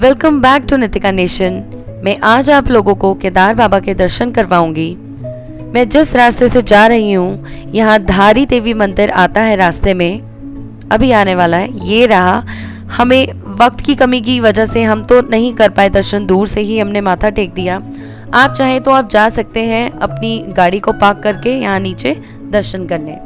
Welcome back to Nitika nation. मैं आज आप लोगों को केदार बाबा के दर्शन करवाऊंगी। मैं जिस रास्ते से जा रही हूँ, यहाँ धारी देवी मंदिर आता है रास्ते में, अभी आने वाला है। ये रहा। हमें वक्त की कमी की वजह से हम तो नहीं कर पाए दर्शन, दूर से ही हमने माथा टेक दिया। आप चाहें तो आप जा सकते हैं अपनी गाड़ी को पार्क करके यहाँ नीचे दर्शन करने।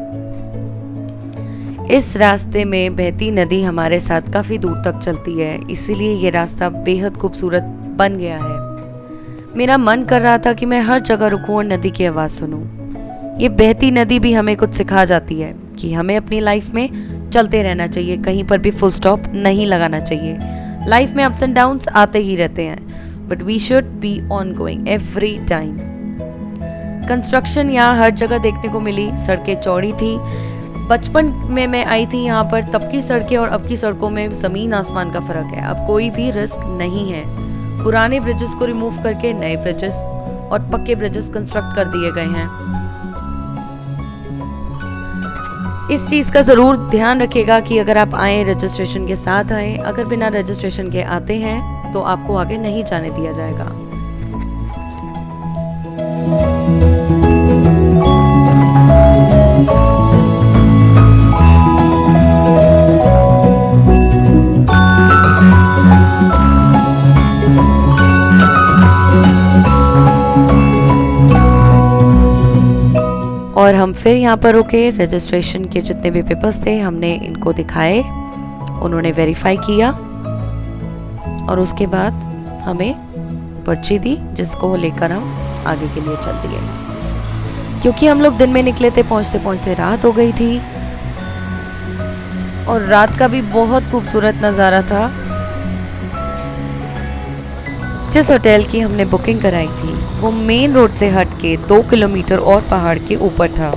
इस रास्ते में बहती नदी हमारे साथ काफ़ी दूर तक चलती है, इसीलिए ये रास्ता बेहद खूबसूरत बन गया है। मेरा मन कर रहा था कि मैं हर जगह रुकूं और नदी की आवाज़ सुनूं। ये बहती नदी भी हमें कुछ सिखा जाती है कि हमें अपनी लाइफ में चलते रहना चाहिए, कहीं पर भी फुल स्टॉप नहीं लगाना चाहिए। लाइफ में अप्स एंड डाउन्स आते ही रहते हैं, but we should be ongoing every time. Construction यहाँ हर जगह देखने को मिली, सड़कें चौड़ी थी। बचपन में मैं आई थी यहाँ पर, तब की सड़कें और अब की सड़कों में ज़मीन आसमान का फ़र्क है। अब कोई भी रिस्क नहीं है। पुराने ब्रिजेस को रिमूव करके नए ब्रिजेस और पक्के ब्रिजेस कंस्ट्रक्ट कर दिए गए हैं। इस चीज़ का ज़रूर ध्यान रखिएगा कि अगर आप आए रजिस्ट्रेशन के साथ आए, अगर बिना रजिस्ट्रेशन के आते हैं तो आपको आगे नहीं जाने दिया जाएगा। और हम फिर यहाँ पर रुके। रजिस्ट्रेशन के जितने भी पेपर्स थे हमने इनको दिखाए, उन्होंने वेरीफाई किया और उसके बाद हमें पर्ची दी, जिसको लेकर हम आगे के लिए चल दिए। क्योंकि हम लोग दिन में निकले थे, पहुँचते पहुँचते रात हो गई थी और रात का भी बहुत खूबसूरत नज़ारा था। जिस होटल की हमने बुकिंग कराई थी वो मेन रोड से हट के 2 किलोमीटर और पहाड़ के ऊपर था।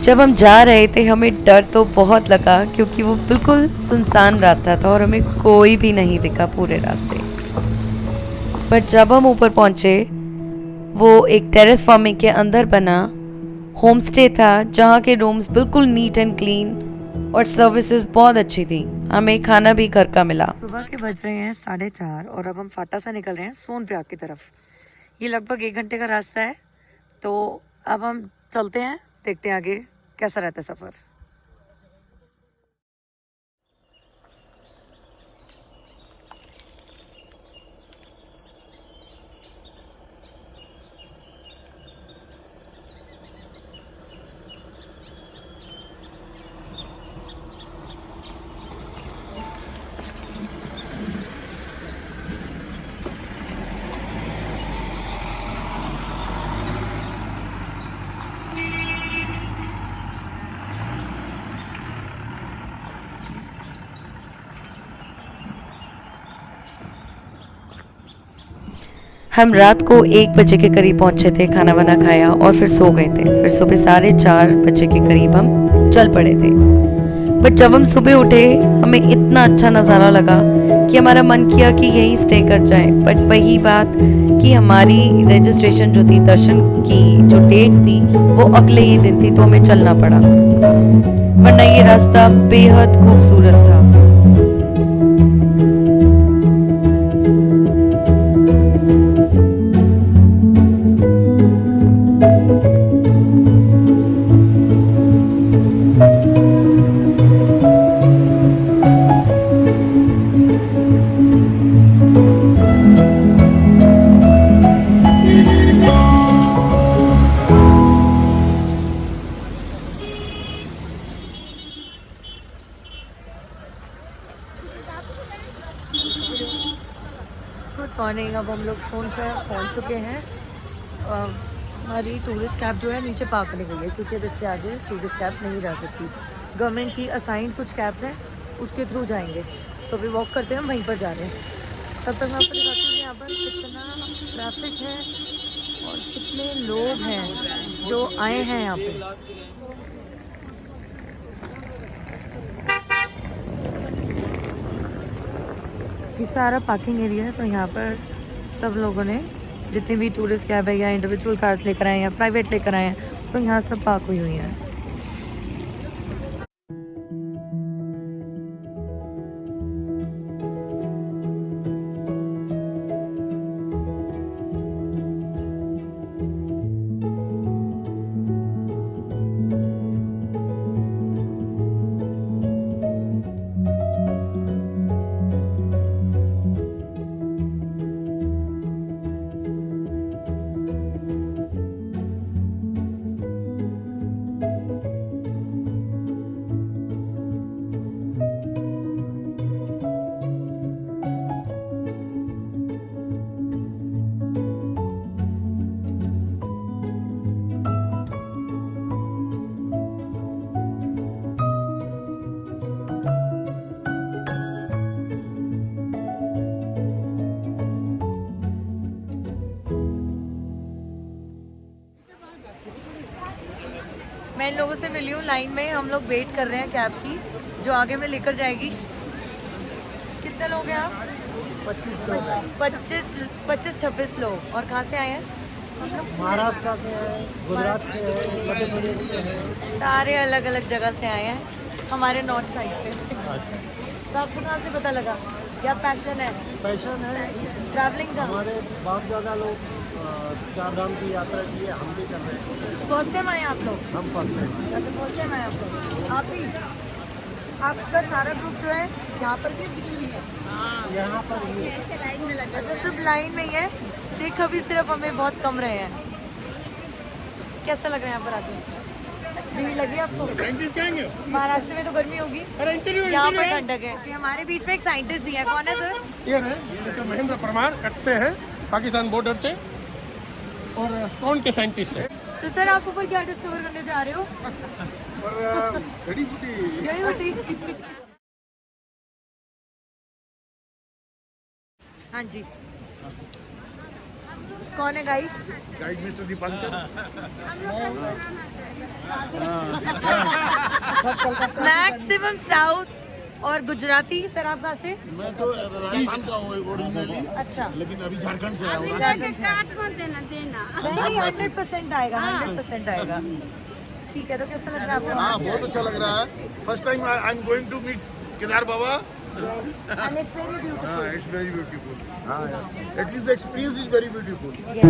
जब हम जा रहे थे हमें डर तो बहुत लगा, क्योंकि वो बिल्कुल सुनसान रास्ता था और हमें कोई भी नहीं दिखा पूरे रास्ते। पर जब हम ऊपर पहुंचे, वो एक टेरेस फार्मिंग के अंदर बना होम स्टे था, जहाँ के रूम्स बिल्कुल नीट एंड क्लीन और सर्विसेज बहुत अच्छी थी। हमें खाना भी घर का मिला। सुबह के बज रहे हैं 4:30 और अब हम फाटा से निकल रहे हैं सोनप्रयाग की तरफ। ये लगभग 1 घंटे का रास्ता है, तो अब हम चलते हैं, देखते हैं आगे कैसा रहता है सफ़र। हम रात को 1 बजे के करीब पहुंचे थे, खाना वाना खाया और फिर सो गए थे। फिर सुबह 4:30 बजे के करीब हम चल पड़े थे। बट जब हम सुबह उठे हमें इतना अच्छा नज़ारा लगा कि हमारा मन किया कि यहीं स्टे कर जाए। बट वही बात कि हमारी रजिस्ट्रेशन जो थी, दर्शन की जो डेट थी, वो अगले ही दिन थी, तो हमें चलना पड़ा। वरना ये रास्ता बेहद खूबसूरत था। Good morning. अब हम लोग सोनप्रयाग पहुंच चुके हैं। हमारी टूरिस्ट कैब जो है नीचे पार्क करने गई है, क्योंकि अब इससे आगे टूरिस्ट कैब नहीं जा सकती। गवर्नमेंट की असाइंड कुछ कैब्स हैं, उसके थ्रू जाएंगे। तो अभी वॉक करते हैं, हम वहीं पर जा रहे हैं। तब तक मैं आपको दिखाती हूँ यहाँ पर कितना ट्रैफिक है और कितने लोग हैं जो आए हैं यहाँ पे। ये सारा पार्किंग एरिया है, तो यहाँ पर सब लोगों ने, जितने भी टूरिस्ट कैब है या इंडिविजुअल कार्स लेकर आए हैं या प्राइवेट लेकर आए हैं, तो यहाँ सब पार्क हुई हुई हैं। मैं इन लोगों से मिली हूँ लाइन में, हम लोग वेट कर रहे हैं कैब की जो आगे में लेकर जाएगी। कितने लोग हैं आप? 25-26 लोग। और कहाँ से आए हैं? महाराष्ट्र से है, गुजरात से है, मध्य प्रदेश से है। सारे अलग अलग जगह से आए हैं हमारे नॉर्थ साइड पे। तो आपको कहाँ से पता लगा? क्या पैशन है? पैशन है ट्रैवलिंग का? हमारे बाप दादा लोग चार धाम की यात्रा की है, हम भी कर रहे हैं। फर्स्ट टाइम आए आप लोग? हम फर्स्ट टाइम। अच्छा फर्स्ट टाइम आए आप लोग। आप भी? आपका सारा ग्रुप जो है यहाँ पर भी पीछे भी है? यहाँ पर ही अच्छा सब लाइन में ही है। देख अभी सिर्फ हमें बहुत कम रहे हैं। कैसा लग रहा है यहाँ पर आके? भीड़ लगी आपको? महाराष्ट्र में तो गर्मी होगी, यहाँ पर ठंडक है। कि हमारे बीच में एक साइंटिस्ट भी है। कौन है सर? ये मिस्टर महेंद्र परमार कच्छ से है, पाकिस्तान बॉर्डर से, और स्टोन के साइंटिस्ट है। तो सर आप ऊपर क्या डिस्कवर करने जा रहे हो? जड़ी बूटी। जड़ी बूटी। हाँ जी, कौन है guide? Guide mister Dipankar. Maximum south और गुजराती। सर आप कहाँ से? मैं तो राजस्थान का हूँ ओरिजिनली, अच्छा, लेकिन अभी झारखंड से आया हूँ। नहीं 100% आएगा, 100% आएगा। ठीक है, तो कैसा लग रहा है आपको? हाँ, बहुत अच्छा लग रहा है। First time I am going to meet Kedar Baba. And it's very beautiful. हाँ, it's very beautiful. At least the experience is very beautiful. Yes,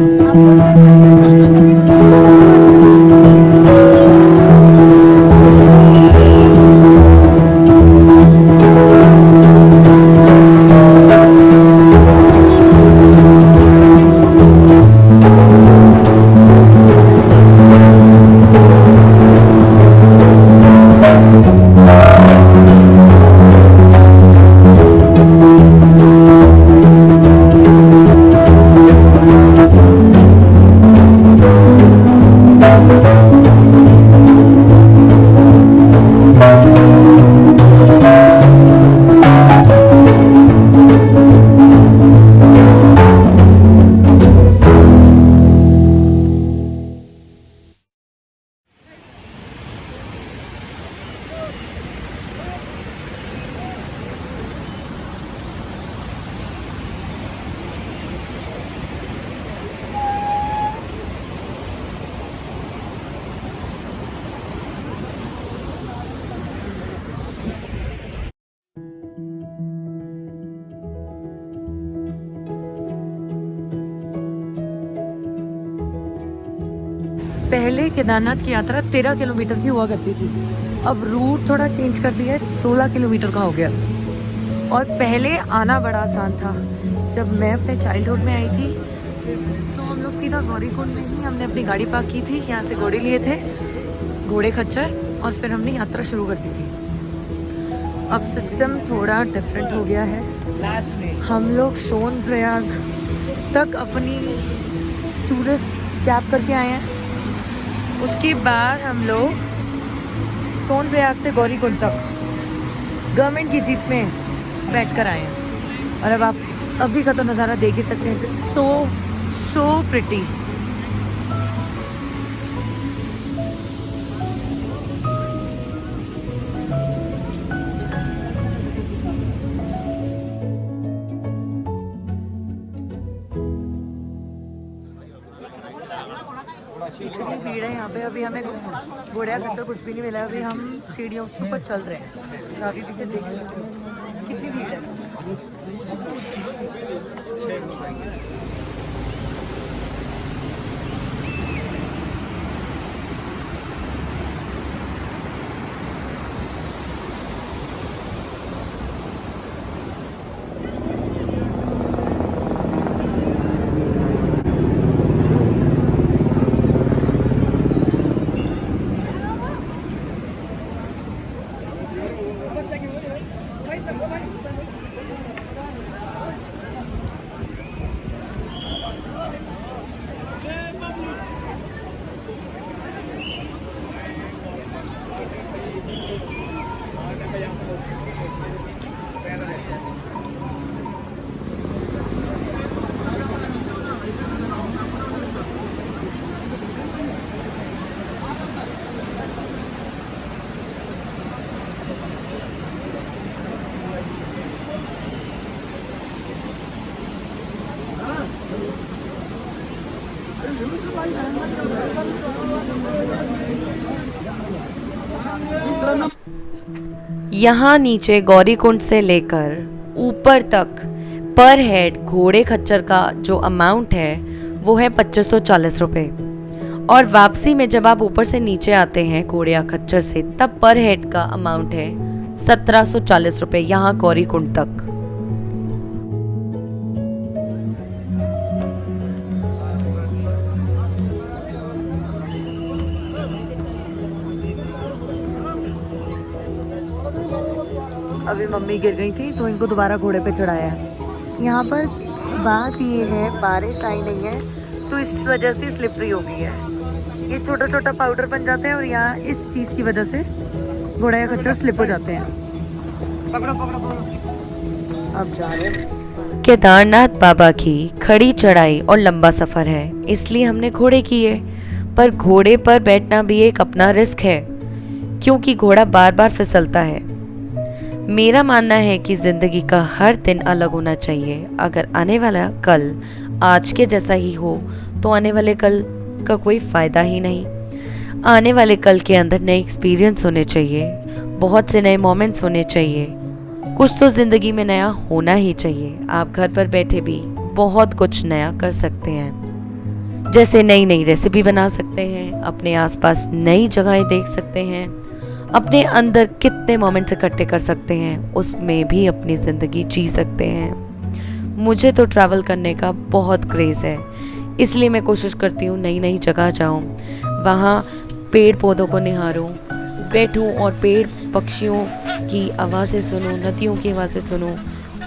पहले केदारनाथ की यात्रा 13 किलोमीटर की हुआ करती थी, अब रूट थोड़ा चेंज कर दिया है, 16 किलोमीटर का हो गया। और पहले आना बड़ा आसान था। जब मैं अपने चाइल्डहुड में आई थी तो हम लोग सीधा गौरीकुंड में ही हमने अपनी गाड़ी पार्क की थी, यहाँ से घोड़े लिए थे, घोड़े खच्चर, और फिर हमने यात्रा शुरू कर दी थी। अब सिस्टम थोड़ा डिफरेंट हो गया है। हम लोग सोनप्रयाग तक अपनी टूरिस्ट कैब करके आए हैं, उसके बाद हम लोग सोनप्रयाग से गौरीकुंड तक गवर्नमेंट की जीप में बैठ कर आए हैं। और अब आप अभी का तो नज़ारा देख ही सकते हैं, सो प्रिटी। इतनी भीड़ है यहाँ पे। अभी हमें घोड़े खच्चर कुछ भी नहीं मिला। अभी हम सीढ़ियों के ऊपर चल रहे हैं, तो आगे पीछे देख सकते हैं कितनी भीड़ है। यहाँ नीचे गौरीकुंड से लेकर ऊपर तक पर हेड घोड़े खच्चर का जो अमाउंट है वो है 2540 रुपये। और वापसी में जब आप ऊपर से नीचे आते हैं घोड़े या खच्चर से, तब पर हेड का अमाउंट है 1740 रुपये यहाँ गौरीकुंड तक। अभी मम्मी गिर गई थी तो इनको दोबारा घोड़े पे चढ़ाया है। यहाँ पर बात ये है, बारिश आई नहीं है तो इस वजह से स्लिपरी हो गई है। ये छोटा छोटा पाउडर बन जाते हैं और यहाँ इस चीज़ की वजह से घोड़ा या खच्चर स्लिप हो जाते हैं। पकड़ो पकड़ो पकड़ो। अब जा रहे हैं। केदारनाथ बाबा की खड़ी चढ़ाई और लंबा सफ़र है, इसलिए हमने घोड़े किए। पर घोड़े पर बैठना भी एक अपना रिस्क है, क्योंकि घोड़ा बार बार फिसलता है। मेरा मानना है कि ज़िंदगी का हर दिन अलग होना चाहिए। अगर आने वाला कल आज के जैसा ही हो तो आने वाले कल का कोई फ़ायदा ही नहीं। आने वाले कल के अंदर नए एक्सपीरियंस होने चाहिए, बहुत से नए मोमेंट्स होने चाहिए, कुछ तो ज़िंदगी में नया होना ही चाहिए। आप घर पर बैठे भी बहुत कुछ नया कर सकते हैं, जैसे नई नई रेसिपी बना सकते हैं, अपने आसपास नई जगहें देख सकते हैं, अपने अंदर कितने मोमेंट्स इकट्ठे कर सकते हैं, उसमें भी अपनी ज़िंदगी जी सकते हैं। मुझे तो ट्रैवल करने का बहुत क्रेज़ है, इसलिए मैं कोशिश करती हूँ नई नई जगह जाऊँ, वहाँ पेड़ पौधों को निहारूँ, बैठूँ और पेड़ पक्षियों की आवाज़ें सुनूँ, नदियों की आवाज़ें सुनूँ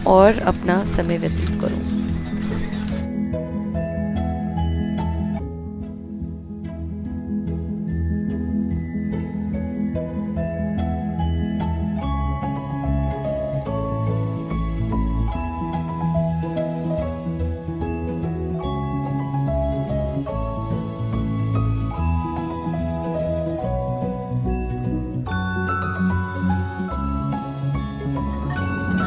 और अपना समय व्यतीत करूँ।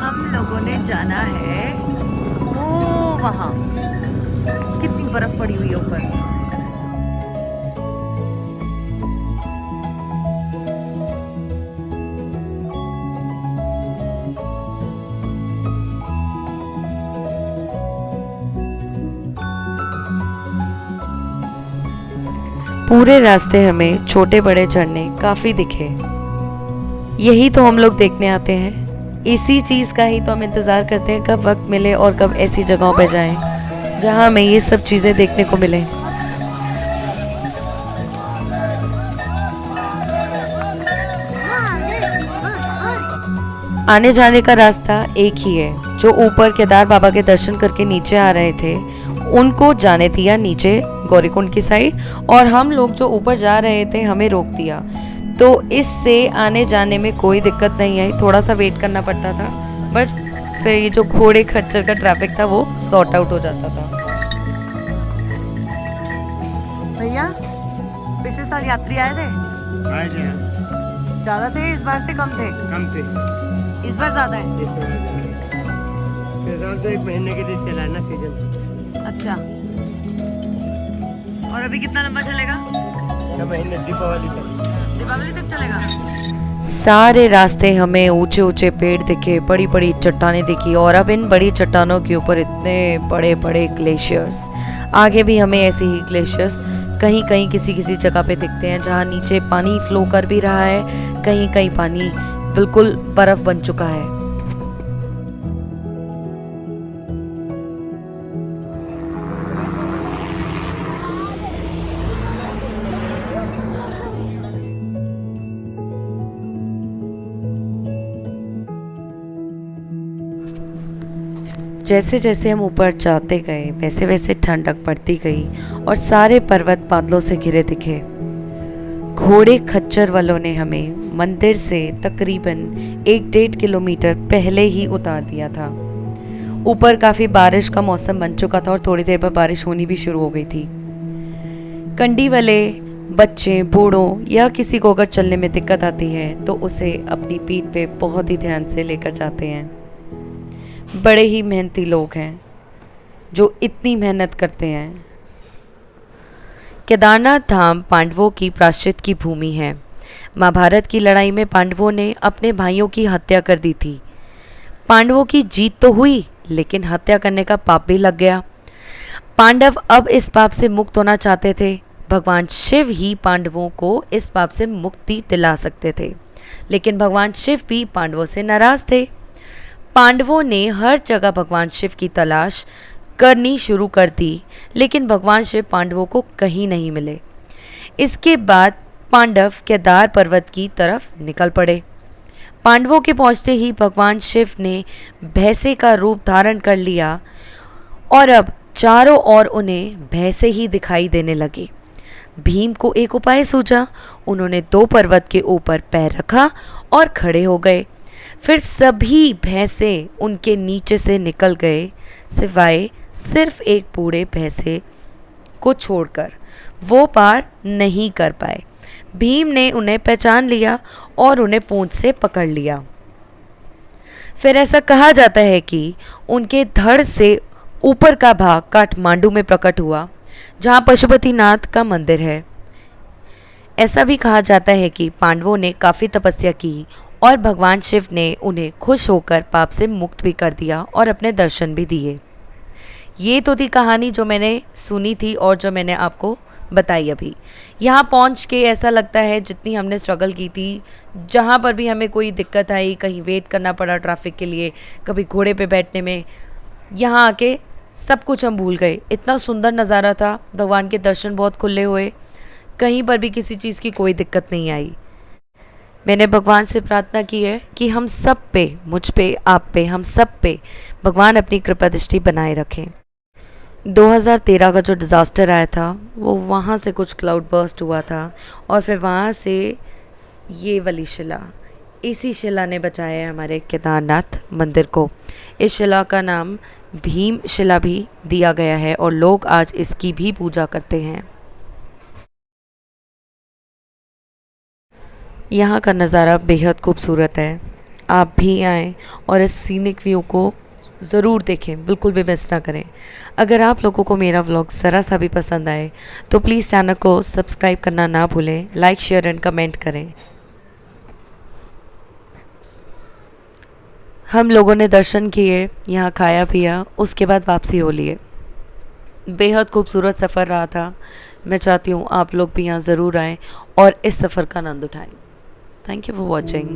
हम लोगों ने जाना है वो वहाँ, कितनी बर्फ पड़ी हुई है ऊपर। पूरे रास्ते हमें छोटे बड़े झरने काफी दिखे। यही तो हम लोग देखने आते हैं, इसी चीज़ का ही तो हम इंतज़ार करते हैं कब वक्त मिले और कब ऐसी जगहों पर जाएं जहां हमें ये सब चीज़ें देखने को मिले। आने जाने का रास्ता एक ही है। जो ऊपर केदार बाबा के दर्शन करके नीचे आ रहे थे उनको जाने दिया नीचे गौरीकुंड की साइड, और हम लोग जो ऊपर जा रहे थे हमें रोक दिया। तो इससे आने जाने में कोई दिक्कत नहीं आई, थोड़ा सा वेट करना पड़ता था, बट फिर ये जो घोड़े खच्चर का ट्रैफिक था वो सॉर्ट आउट हो जाता था। भैया पिछले साल यात्री आए थे? आए थे। ज्यादा थे इस बार से कम थे? कम थे। इस बार ज्यादा है। फिलहाल तो 1 महीने के लिए चला है ना सीजन। अच्छा, और अभी कितना लंबा चलेगा? 6 महीने, दीपावली तक चलेगा। सारे रास्ते हमें ऊंचे ऊंचे पेड़ दिखे, बड़ी बड़ी चट्टानें दिखी, और अब इन बड़ी चट्टानों के ऊपर इतने बड़े बड़े ग्लेशियर्स। आगे भी हमें ऐसे ही ग्लेशियर्स कहीं कहीं किसी किसी जगह पे दिखते हैं जहाँ नीचे पानी फ्लो कर भी रहा है, कहीं कहीं पानी बिल्कुल बर्फ बन चुका है। जैसे जैसे हम ऊपर जाते गए वैसे वैसे ठंडक बढ़ती गई और सारे पर्वत बादलों से घिरे दिखे। घोड़े खच्चर वालों ने हमें मंदिर से तकरीबन 1-1.5 किलोमीटर पहले ही उतार दिया था। ऊपर काफ़ी बारिश का मौसम बन चुका था और थोड़ी देर बाद बारिश होनी भी शुरू हो गई थी। कंडी वाले बच्चे, बूढ़ों या किसी को अगर चलने में दिक्कत आती है तो उसे अपनी पीठ पे बहुत ही ध्यान से लेकर जाते हैं। बड़े ही मेहनती लोग हैं जो इतनी मेहनत करते हैं। केदारनाथ धाम पांडवों की प्रायश्चित की भूमि है। महाभारत की लड़ाई में पांडवों ने अपने भाइयों की हत्या कर दी थी। पांडवों की जीत तो हुई, लेकिन हत्या करने का पाप भी लग गया। पांडव अब इस पाप से मुक्त होना चाहते थे। भगवान शिव ही पांडवों को इस पाप से मुक्ति दिला सकते थे, लेकिन भगवान शिव भी पांडवों से नाराज थे। पांडवों ने हर जगह भगवान शिव की तलाश करनी शुरू कर दी, लेकिन भगवान शिव पांडवों को कहीं नहीं मिले। इसके बाद पांडव केदार पर्वत की तरफ निकल पड़े। पांडवों के पहुंचते ही भगवान शिव ने भैंसे का रूप धारण कर लिया और अब चारों ओर उन्हें भैंसे ही दिखाई देने लगे। भीम को एक उपाय सूझा। उन्होंने 2 पर्वत के ऊपर पैर रखा और खड़े हो गए। फिर सभी भैंसे उनके नीचे से निकल गए, सिवाय सिर्फ एक बूढ़े भैंसे को छोड़कर। वो पार नहीं कर पाए। भीम ने उन्हें पहचान लिया और उन्हें पूंछ से पकड़ लिया। फिर ऐसा कहा जाता है कि उनके धड़ से ऊपर का भाग काठमांडू में प्रकट हुआ, जहाँ पशुपतिनाथ का मंदिर है। ऐसा भी कहा जाता है कि पांडवों ने काफ़ी तपस्या की और भगवान शिव ने उन्हें खुश होकर पाप से मुक्त भी कर दिया और अपने दर्शन भी दिए। ये तो थी कहानी जो मैंने सुनी थी और जो मैंने आपको बताई अभी। यहाँ पहुँच के ऐसा लगता है जितनी हमने स्ट्रगल की थी, जहाँ पर भी हमें कोई दिक्कत आई, कहीं वेट करना पड़ा ट्रैफिक के लिए, कभी घोड़े पे बैठने में, यहाँ आके सब कुछ हम भूल गए। इतना सुंदर नज़ारा था, भगवान के दर्शन बहुत खुले हुए, कहीं पर भी किसी चीज़ की कोई दिक्कत नहीं आई। मैंने भगवान से प्रार्थना की है कि हम सब पे, मुझ पे, आप पे, हम सब पे भगवान अपनी कृपा दृष्टि बनाए रखें। 2013 का जो डिज़ास्टर आया था, वो वहाँ से कुछ क्लाउड बर्स्ट हुआ था और फिर वहाँ से ये वाली शिला, इसी शिला ने बचाया है हमारे केदारनाथ मंदिर को। इस शिला का नाम भीम शिला भी दिया गया है और लोग आज इसकी भी पूजा करते हैं। यहाँ का नज़ारा बेहद खूबसूरत है। आप भी आएँ और इस सीनिक व्यू को ज़रूर देखें, बिल्कुल भी मिस ना करें। अगर आप लोगों को मेरा व्लॉग ज़रा सा भी पसंद आए तो प्लीज़ चैनल को सब्सक्राइब करना ना भूलें, लाइक, शेयर एंड कमेंट करें। हम लोगों ने दर्शन किए, यहाँ खाया पिया, उसके बाद वापसी हो लिए। बेहद खूबसूरत सफ़र रहा था। मैं चाहती हूँ आप लोग भी यहाँ ज़रूर आएँ और इस सफ़र का आनंद उठाएं। Thank you for watching.